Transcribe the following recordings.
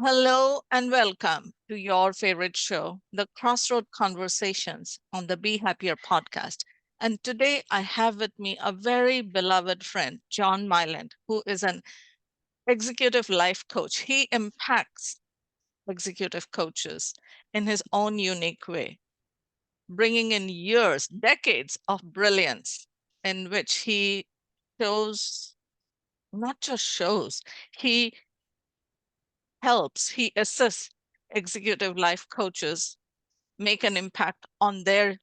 Hello and welcome to your favorite show, the Crossroad Conversations on the Be Happier podcast. And today I have with me a very beloved friend, John Myland, who is an executive life coach. He impacts executive coaches in his own unique way, bringing in years, decades of brilliance in which he shows, not just shows, he he assists executive life coaches make an impact on their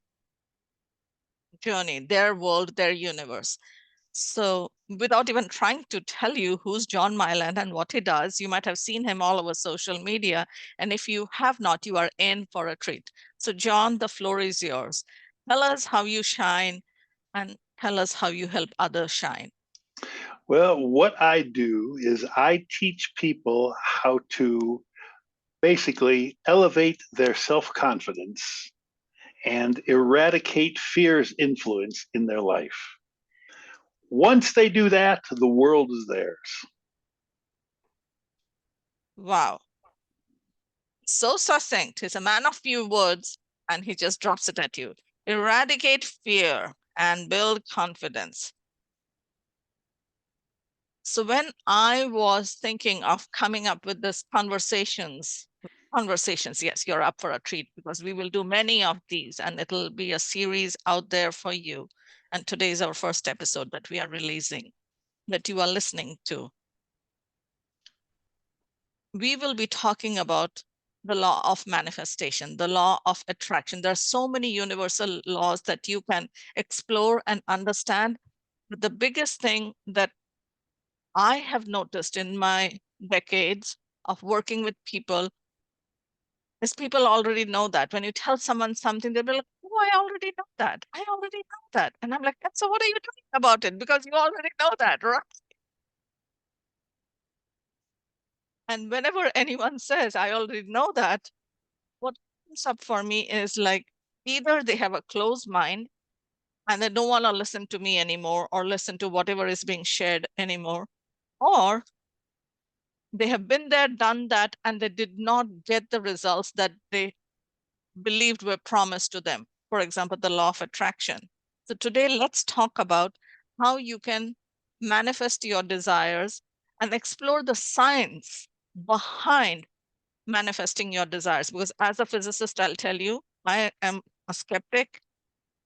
journey, their world, their universe. So, without even trying to tell you who's John Myland and what he does, you might have seen him all over social media. And if you have not, you are in for a treat. So, John, the floor is yours. Tell us how you shine and tell us how you help others shine. Well, what I do is I teach people how to basically elevate their self confidence and eradicate fear's influence in their life. Once they do that, the world is theirs. Wow. So succinct. He's a man of few words and he just drops it at you. Eradicate fear and build confidence. So when I was thinking of coming up with this conversations, yes, you're up for a treat because we will do many of these and it'll be a series out there for you. And today is our first episode that we are releasing, that you are listening to. We will be talking about the law of manifestation, the law of attraction. There are so many universal laws that you can explore and understand. But the biggest thing that I have noticed in my decades of working with people is people already know that. When you tell someone something, they'll be like, oh, I already know that. I already know that. And I'm like, so what are you doing about it? Because you already know that, right? And whenever anyone says, I already know that, what comes up for me is like either they have a closed mind and they don't want to listen to me anymore or listen to whatever is being shared anymore, or they have been there, done that, and they did not get the results that they believed were promised to them. For example, the law of attraction. So today, let's talk about how you can manifest your desires and explore the science behind manifesting your desires. Because as a physicist, I'll tell you, I am a skeptic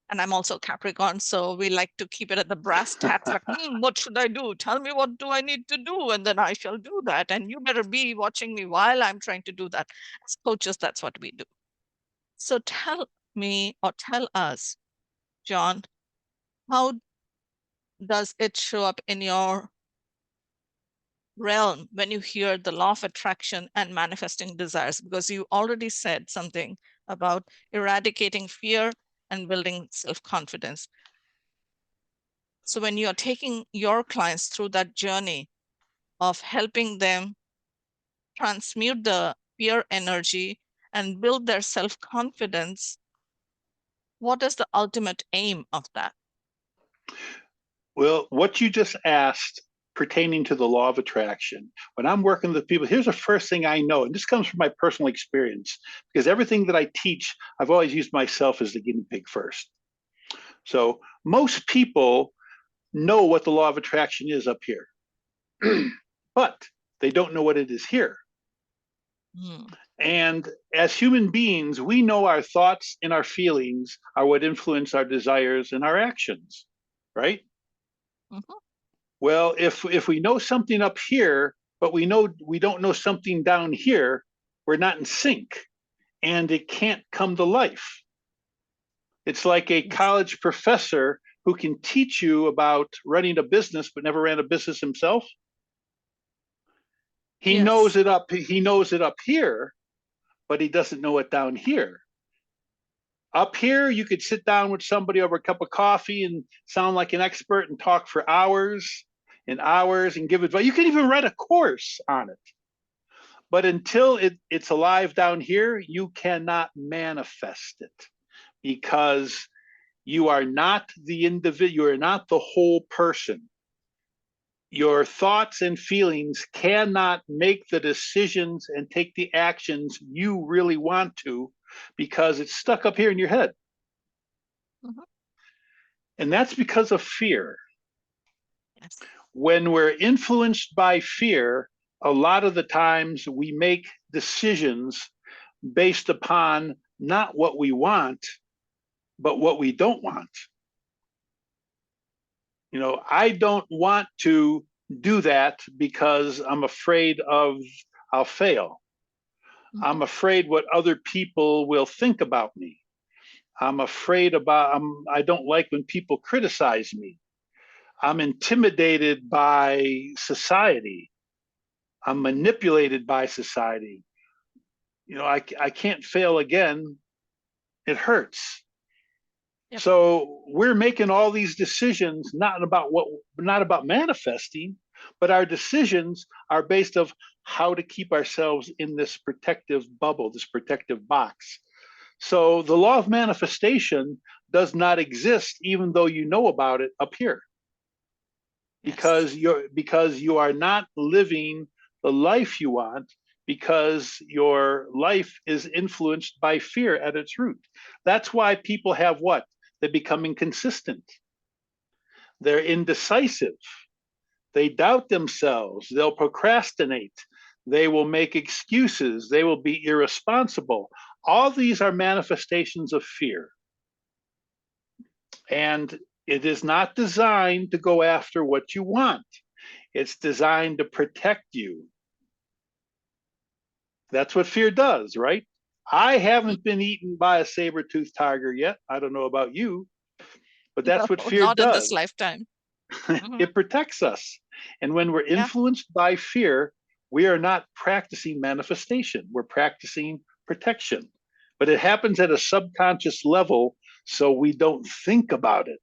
and I'm also Capricorn. So we like to keep it at the brass tacks like, what should I do? Tell me what do I need to do? And then I shall do that. And you better be watching me while I'm trying to do that. As coaches, that's what we do. So tell me or tell us, John, how does it show up in your realm when you hear the law of attraction and manifesting desires? Because you already said something about eradicating fear and building self-confidence. So when you're taking your clients through that journey of helping them transmute the fear energy and build their self-confidence, what is the ultimate aim of that? Well, what you just asked pertaining to the law of attraction, when I'm working with people, here's the first thing I know, and this comes from my personal experience, because everything that I teach, I've always used myself as the guinea pig first. So most people know what the law of attraction is up here, but they don't know what it is here. Hmm. And as human beings, we know our thoughts and our feelings are what influence our desires and our actions, right? Mhm. Well, if we know something up here, but we don't know something down here, we're not in sync, and it can't come to life. It's like a Yes. college professor who can teach you about running a business but never ran a business himself. Yes. He knows it up here, but he doesn't know it down here. Up here, you could sit down with somebody over a cup of coffee and sound like an expert and talk for hours and hours and give advice. You can even write a course on it. But until it's alive down here, you cannot manifest it because you are not the individual, you are not the whole person. Your thoughts and feelings cannot make the decisions and take the actions you really want to because it's stuck up here in your head. Mhm. And that's because of fear. Yes. When we're influenced by fear, a lot of the times we make decisions based upon not what we want, but what we don't want. I don't want to do that because I'm afraid of I'll fail. I'm Mhm. afraid what other people will think about me. I'm afraid about I don't like when people criticize me. I'm intimidated by society. I'm manipulated by society. I can't fail again. It hurts. Yep. So we're making all these decisions not about manifesting, but our decisions are based of how to keep ourselves in this protective bubble, this protective box. So the law of manifestation does not exist even though you know about it up here Yes. because you are not living the life you want because your life is influenced by fear at its root. That's why people have what? They become inconsistent. They're indecisive. They doubt themselves. They'll procrastinate. They will make excuses. They will be irresponsible. All these are manifestations of fear. And it is not designed to go after what you want. It's designed to protect you. That's what fear does, right? I Mhm. haven't been eaten by a saber-toothed tiger yet. I don't know about you, but No, that's what fear not in this does. lifetime. Mhm. It protects us. And when we're Yeah. influenced by fear, we are not practicing manifestation, we're practicing protection. But it happens at a subconscious level, so we don't think about it.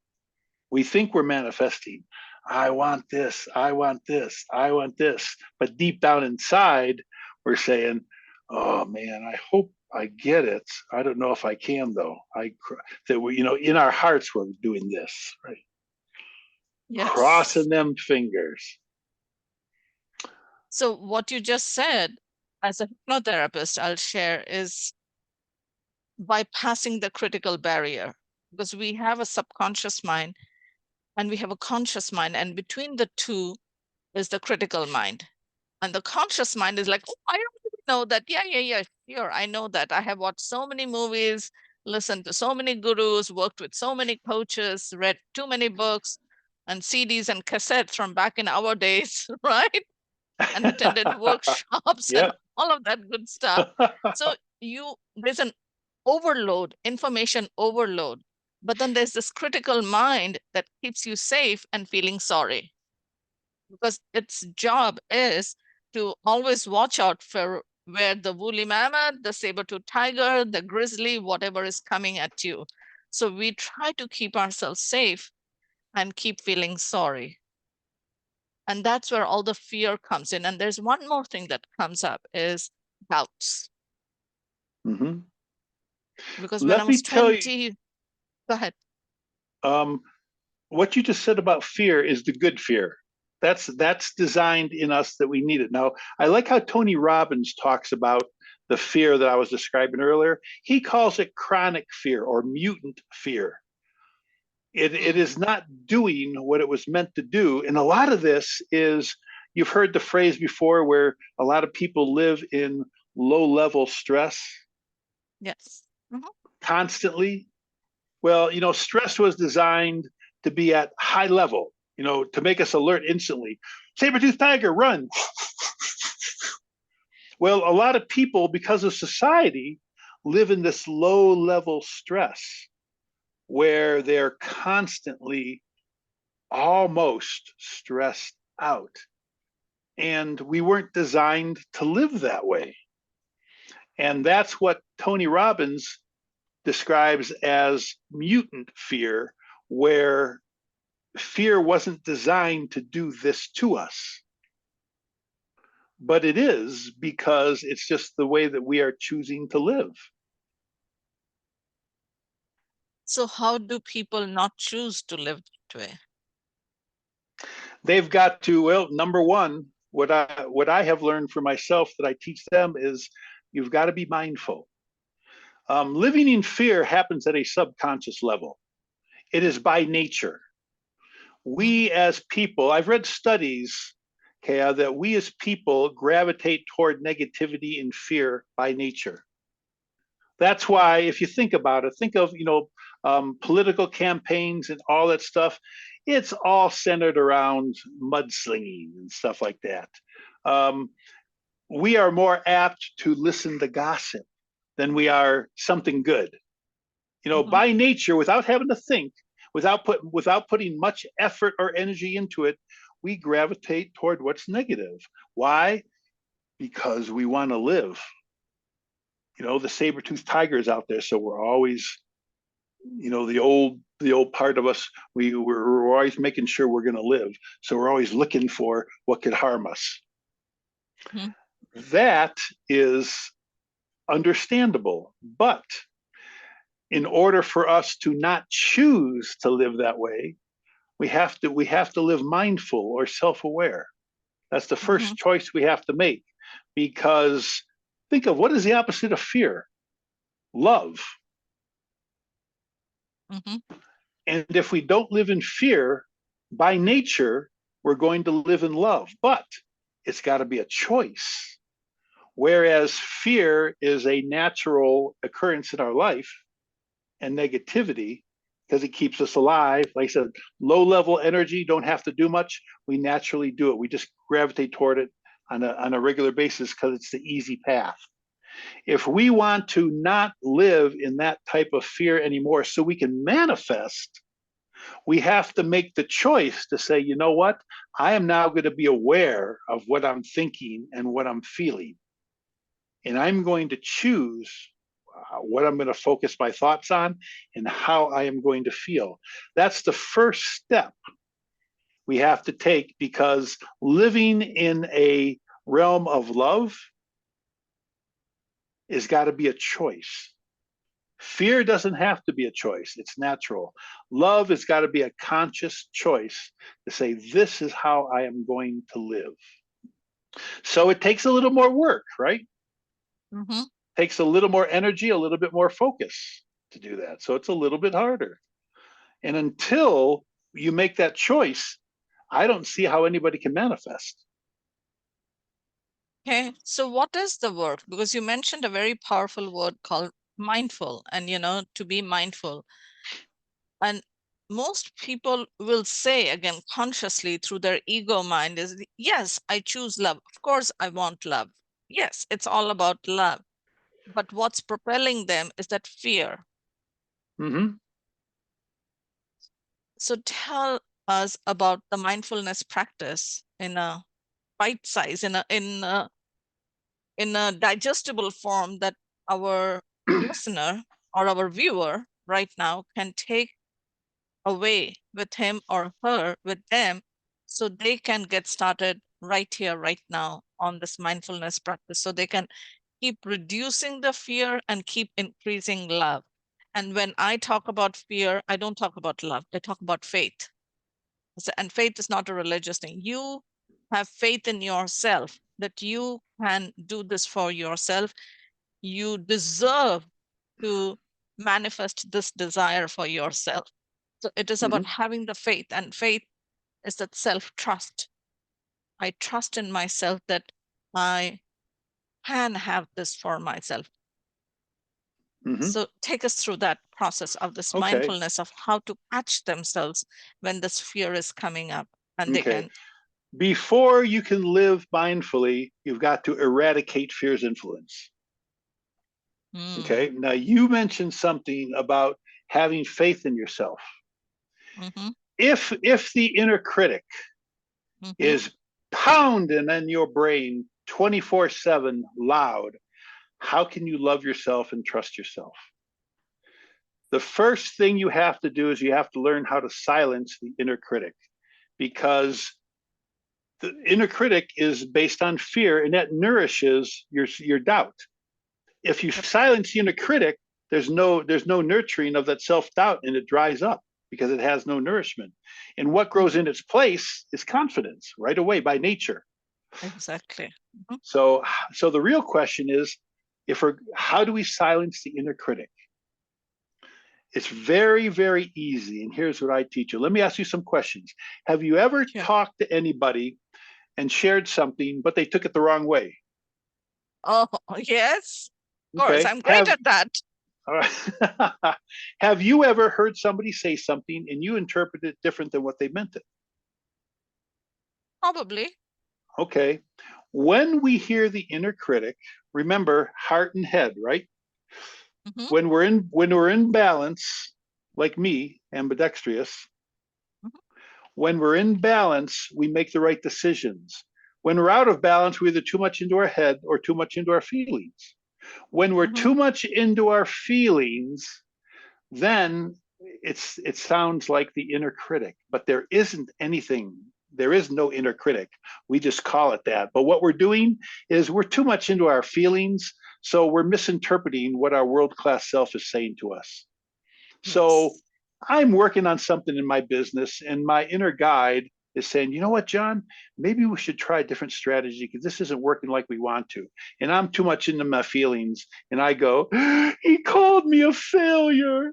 We think we're manifesting. I want this, I want this, I want this. But deep down inside, we're saying, oh man, I hope I get it. I don't know if I can though. That we, in our hearts, we're doing this, right? Yes. Crossing them fingers. So what you just said, as a hypnotherapist, I'll share is bypassing the critical barrier, because we have a subconscious mind and we have a conscious mind, and between the two is the critical mind. And the conscious mind is like, oh, I already know that. Yeah, yeah, yeah, sure. I know that. I have watched so many movies, listened to so many gurus, worked with so many coaches, read too many books and CDs and cassettes from back in our days, right? And attended workshops and Yep. all of that good stuff. So there's an overload, information overload. But then there's this critical mind that keeps you safe and feeling sorry, because its job is to always watch out for where the woolly mammoth, the saber-tooth tiger, the grizzly, whatever is coming at you. So we try to keep ourselves safe and keep feeling sorry. And that's where all the fear comes in. And there's one more thing that comes up is doubts. hmm Because when I Let was me tell you, 20, go ahead. um, what you just said about fear is the good fear. That's designed in us that we need it. Now, I like how Tony Robbins talks about the fear that I was describing earlier. He calls it chronic fear or mutant fear. It Mm, is not doing what it was meant to do. And a lot of this is, you've heard the phrase before where a lot of people live in low level stress yes. Mhm. constantly. Well, stress was designed to be at high level, to make us alert instantly. Saber-tooth tiger, run. Well, a lot of people, because of society, live in this low level stress where they're constantly almost stressed out. And we weren't designed to live that way. And that's what Tony Robbins describes as mutant fear, where fear wasn't designed to do this to us, but it is because it's just the way that we are choosing to live. So how do people not choose to live that way? They've got to, well, number one, what I have learned for myself that I teach them is you've got to be mindful. Living in fear happens at a subconscious level. It is by nature. Mhm. We as people, I've read studies, Kaya, that we as people gravitate toward negativity and fear by nature. That's why, if you think about it, think of political campaigns and all that stuff. It's all centered around mudslinging and stuff like that. Um, we are more apt to listen to gossip than we are something good. Mhm. By nature, without having to think, without putting much effort or energy into it, we gravitate toward what's negative. Why? Because we want to live. The saber-toothed tiger is out there, so we're always, the old part of us, we're always making sure we're going to live. So we're always looking for what could harm us. Mhm. That is understandable, but in order for us to not choose to live that way, we have to live mindful or self-aware. That's the Mhm. first choice we have to make, because think of what is the opposite of fear? Love. Mhm. And if we don't live in fear, by nature, we're going to live in love, but it's got to be a choice. Whereas fear is a natural occurrence in our life, and negativity, because it keeps us alive. Like I said, low level energy, don't have to do much. We naturally do it. We just gravitate toward it on a regular basis because it's the easy path. If we want to not live in that type of fear anymore so we can manifest, we have to make the choice to say, you know what? I am now going to be aware of what I'm thinking and what I'm feeling. And I'm going to choose what I'm going to focus my thoughts on and how I am going to feel. That's the first step we have to take, because living in a realm of love has got to be a choice. Fear doesn't have to be a choice, it's natural. Love has got to be a conscious choice to say, this is how I am going to live. So it takes a little more work, right? Mhm. Takes a little more energy, a little bit more focus to do that. So it's a little bit harder. And until you make that choice, I don't see how anybody can manifest. Okay, so what is the work? Because you mentioned a very powerful word called mindful, and to be mindful. And most people will say, again, consciously through their ego mind, is yes, I choose love. Of course, I want love. Yes, it's all about love. But what's propelling them is that fear. Mm-hmm. So tell us about the mindfulness practice in a bite size, in a digestible form that our listener or our viewer right now can take away with him or her, with them, so they can get started right here, right now on this mindfulness practice. So they can keep reducing the fear and keep increasing love. And when I talk about fear, I don't talk about love, I talk about faith. And faith is not a religious thing. You have faith in yourself that you can do this for yourself. You deserve to manifest this desire for yourself. So it is about Mm-hmm. having the faith, and faith is that self trust. I trust in myself that I can have this for myself. Mm-hmm. So take us through that process of this Okay. mindfulness of how to catch themselves when this fear is coming up, and they Okay. can. Before you can live mindfully, you've got to eradicate fear's influence. Mm, Okay. Now, you mentioned something about having faith in yourself. mm-hmm, If the inner critic mm-hmm, is pounding in your brain 24/7 loud, how can you love yourself and trust yourself? The first thing you have to do is you have to learn how to silence the inner critic, because the inner critic is based on fear, and that nourishes your doubt. If you yep, silence the inner critic, there's no nurturing of that self-doubt, and it dries up. because it has no nourishment. And what grows in its place is confidence right away by nature. Exactly. Mhm. So, so the real question is, how do we silence the inner critic? It's very, very easy. And here's what I teach you. Let me ask you some questions. Have you ever Sure. talked to anybody and shared something, but they took it the wrong way? Oh, yes. Of course, Okay. I'm great at that. Have you ever heard somebody say something and you interpret it different than what they meant it? Probably. Okay. When we hear the inner critic, remember heart and head, right? Hmm. When we're in balance, like me, ambidextrous, when we're in balance, we make the right decisions. When we're out of balance, we're either too much into our head or too much into our feelings. When we're Hmm. too much into our feelings, then it sounds like the inner critic, but there is no inner critic. We just call it that. But what we're doing is we're too much into our feelings, so we're misinterpreting what our world-class self is saying to us. So Yes. I'm working on something in my business, and my inner guide is saying, you know what, John, maybe we should try a different strategy because this isn't working like we want to. And I'm too much into my feelings. And I go, he called me a failure.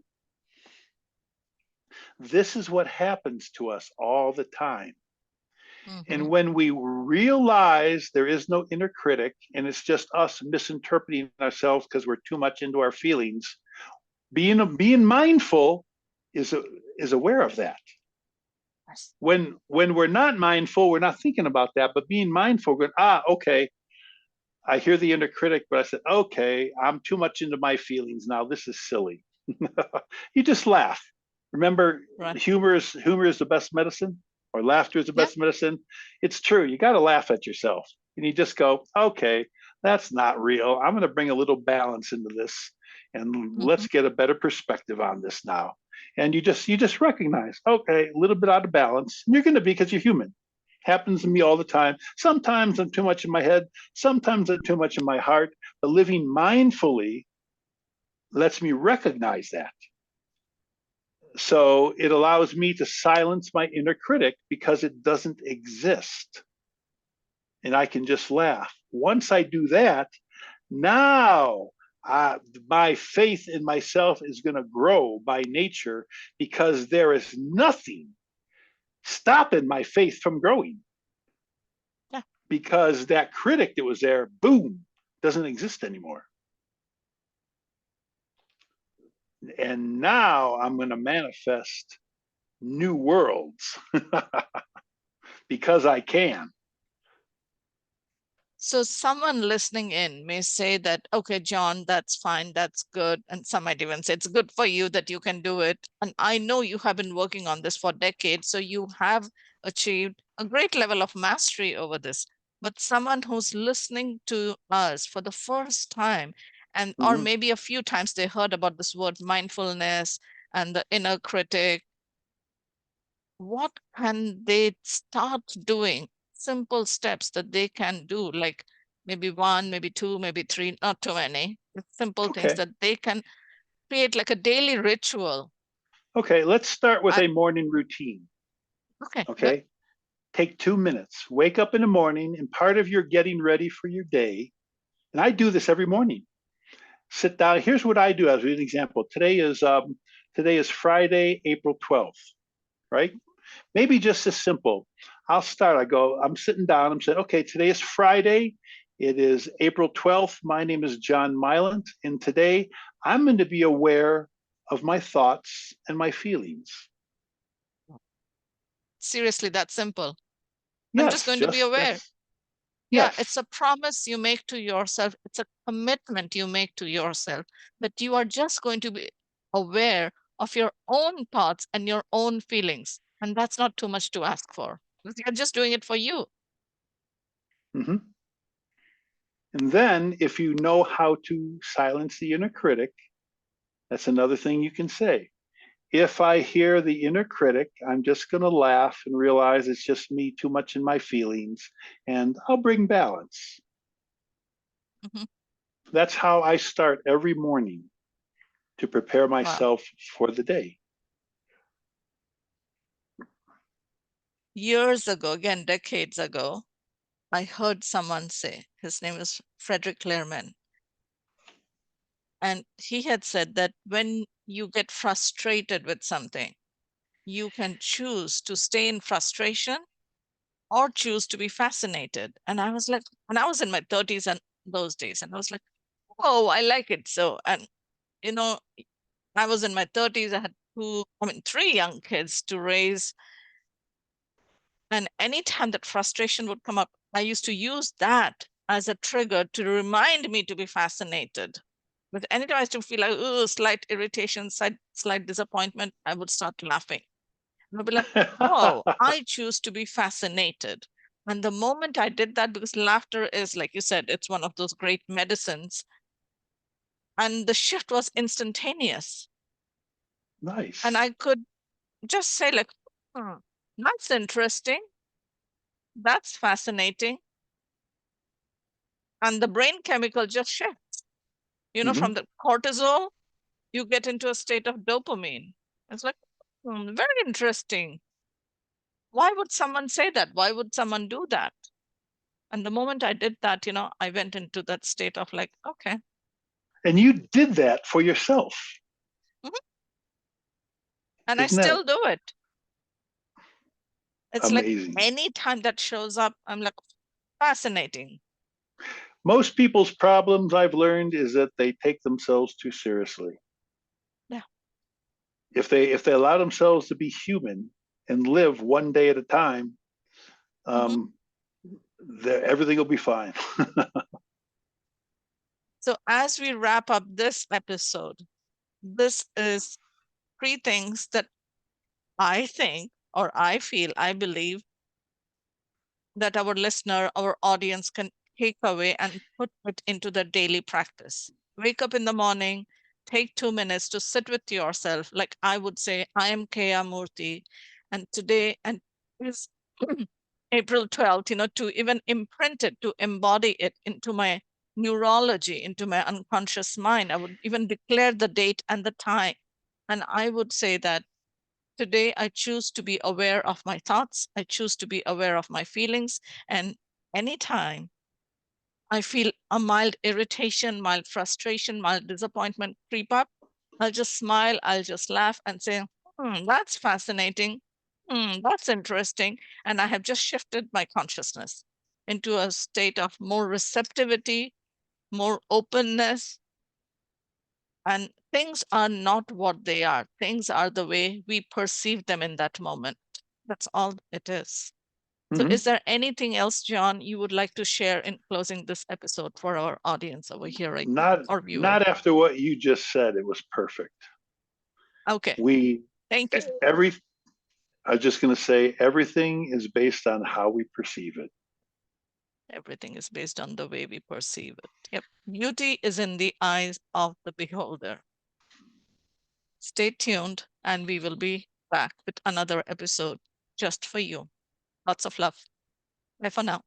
This is what happens to us all the time. Hmm. And when we realize there is no inner critic and it's just us misinterpreting ourselves because we're too much into our feelings, being mindful is is aware of that. Yes. When we're not mindful, we're not thinking about that, but being mindful, going, okay, I hear the inner critic, but I said, okay, I'm too much into my feelings now. This is silly. You just laugh. Remember, Right. humor is the best medicine, or laughter is the Yeah. best medicine. It's true. You got to laugh at yourself, and you just go, okay, that's not real. I'm going to bring a little balance into this, and Hmm. let's get a better perspective on this now. And you just recognize, okay, a little bit out of balance. And you're going to be because you're human. Happens to me all the time. Sometimes I'm too much in my head. Sometimes I'm too much in my heart. But living mindfully lets me recognize that. So it allows me to silence my inner critic because it doesn't exist. And I can just laugh. Once I do that, now my faith in myself is going to grow by nature because there is nothing stopping my faith from growing Yeah. because that critic that was there, boom, doesn't exist anymore. And now I'm going to manifest new worlds because I can. So someone listening in may say that, okay, John, that's fine, that's good. And some might even say it's good for you that you can do it. And I know you have been working on this for decades, so you have achieved a great level of mastery over this. But someone who's listening to us for the first time, and or Mm-hmm. maybe a few times they heard about this word mindfulness and the inner critic, what can they start doing? Simple steps that they can do, like maybe one, maybe two, maybe three, not too many. Simple things Okay. that they can create like a daily ritual. Okay. Let's start with I, a morning routine. okay, good. Okay. Take 2 minutes. Wake up in the morning, and part of your getting ready for your day, and I do this every morning. Sit down. Here's what I do as an example. Today is Friday, April 12th, right? Maybe just as simple. I'll start. I'm sitting down. I'm saying, okay, today is Friday. It is April 12th. My name is John Mylant. And today I'm going to be aware of my thoughts and my feelings. Seriously, that simple. I'm just Yes, going to be just aware. that's, Yeah, yes. it's a promise you make to yourself. It's a commitment you make to yourself that you are just going to be aware of your own thoughts and your own feelings. And that's not too much to ask for. You're just doing it for you. Hmm. And then if you know how to silence the inner critic, that's another thing you can say. If I hear the inner critic, I'm just going to laugh and realize it's just me too much in my feelings, and I'll bring balance. Mhm. That's how I start every morning to prepare Wow. myself for the day. years ago, again, decades ago, I heard someone say, his name is Frederick Lehrman, and he had said that when you get frustrated with something, you can choose to stay in frustration or choose to be fascinated. And I was like, and I was in my 30s and those days, and I was like, oh, I like it so. And you know, I was in my 30s. I had three young kids to raise. And anytime that frustration would come up, I used to use that as a trigger to remind me to be fascinated. But anytime I used to feel like, oh, slight irritation, slight disappointment, I would start laughing. And I'd be like, oh, I choose to be fascinated. And the moment I did that, because laughter is, like you said, it's one of those great medicines. And the shift was instantaneous. And Nice. I could just say, like, hmm, that's interesting. That's fascinating. And the brain chemical just shifts. Hmm. From the cortisol, you get into a state of dopamine. It's like, very interesting. Why would someone say that? Why would someone do that? And the moment I did that, I went into that state of like, okay. And you did that for yourself. Mhm. And I Isn't that still do it. It's like amazing? any time that shows up, I'm like, fascinating. Most people's problems I've learned is that they take themselves too seriously. Yeah. If they allow themselves to be human and live one day at a time, Hmm. um, everything will be fine. So as we wrap up this episode, this is three things that I think, or I feel, I believe that our listener, our audience can take away and put it into their daily practice. Wake up in the morning, take 2 minutes to sit with yourself. Like I would say, I am Kaya Murthy, and today, and is April 12th, to even imprint it, to embody it into my neurology, into my unconscious mind. I would even declare the date and the time. And I would say that today, I choose to be aware of my thoughts. I choose to be aware of my feelings. And anytime I feel a mild irritation, mild frustration, mild disappointment creep up, I'll just smile, I'll just laugh and say, that's fascinating. That's interesting. And I have just shifted my consciousness into a state of more receptivity, more openness. And things are not what they are. Things are the way we perceive them in that moment. That's all it is. So, Hmm. is there anything else, John, you would like to share in closing this episode for our audience over here right now, Not or viewer? not after what you just said. It was perfect. Okay, We thank you. every I was just going to say everything is based on how we perceive it. Everything is based on the way we perceive it. Yep. Beauty is in the eyes of the beholder. Stay tuned, and we will be back with another episode just for you. Lots of love. Bye for now.